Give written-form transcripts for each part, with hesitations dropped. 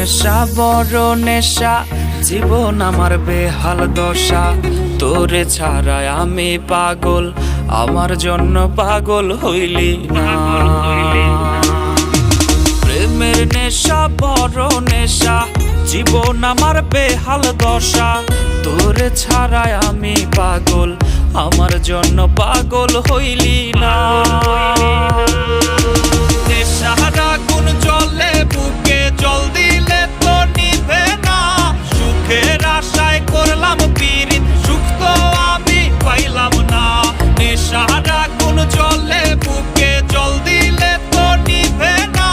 নেশা বড় নেশা, জীবন আমার বেহাল দশা। তোরে ছাড়াই আমি পাগল, আমার জন্য পাগল হইলি না। প্রেমের নেশা বড় নেশা, জীবন আমার বেহাল দশা। তোরে ছাড়াই আমি পাগল, আমার জন্য পাগল হইলি না। নেশার আগুন জ্বলে বুকে, জল দিলে তো নিভে না। সুখের আশায় করলাম পীড়িত, সুখ তো আমি পাইলাম না। নেশার আগুন জ্বলে বুকে, জল দিলে তো নিভে না।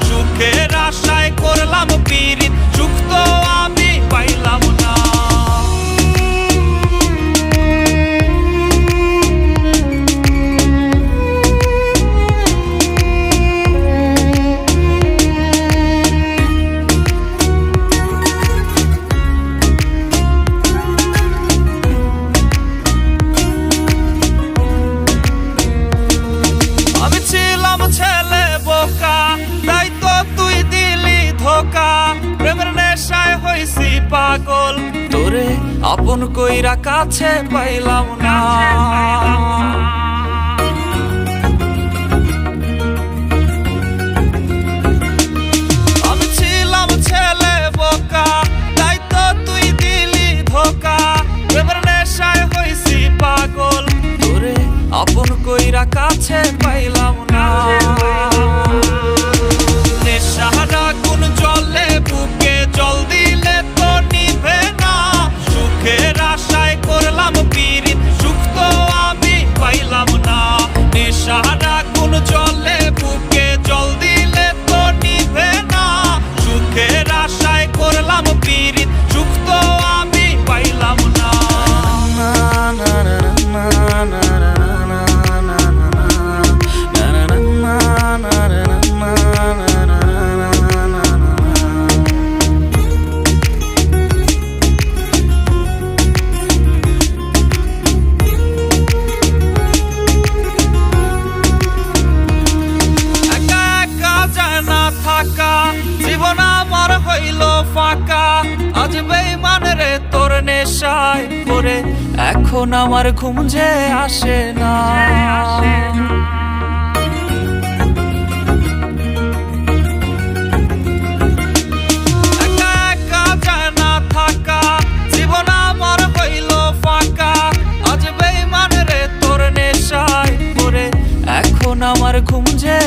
সুখের আশায় করলাম পীড়িত, সুখ তো আমি পাইলাম না। ছেলে বোকা, তাই তো তুই দিলি ধোকা। প্রেমের নেশায় হইছি পাগল, তোরে আপন কইরা কাছে পাইলাম না। আমি ছিলাম ছেলে বোকা, তাই তো তুই দিলি ধোকা। প্রেমের নেশায় হইছি পাগল, তোরে আপন কইরা কাছে পাইলাম না। নেশার আগুন জ্বলে বুকে, জল দিলে তো নিভে না। সুখের আশায় করলাম পীড়িত, সুখ তো আমি পাইলাম না। নেশার আগুন জ্বলে বুকে, জল দিলে তো নিভে না। সুখের আশায় করলাম পীড়িত, সুখ তো আমি পাইলাম না। জীবন আমার হইল ফাঁকা, আজ বেঈমান রে তোর নেশায় পড়ে। এখন আমার ঘুম যে আসে না। একা একা যায় না থাকা, জীবন আমার হইল ফাঁকা, আজ বেঈমান রে তোর নেশায় পড়ে। এখন আমার ঘুম যে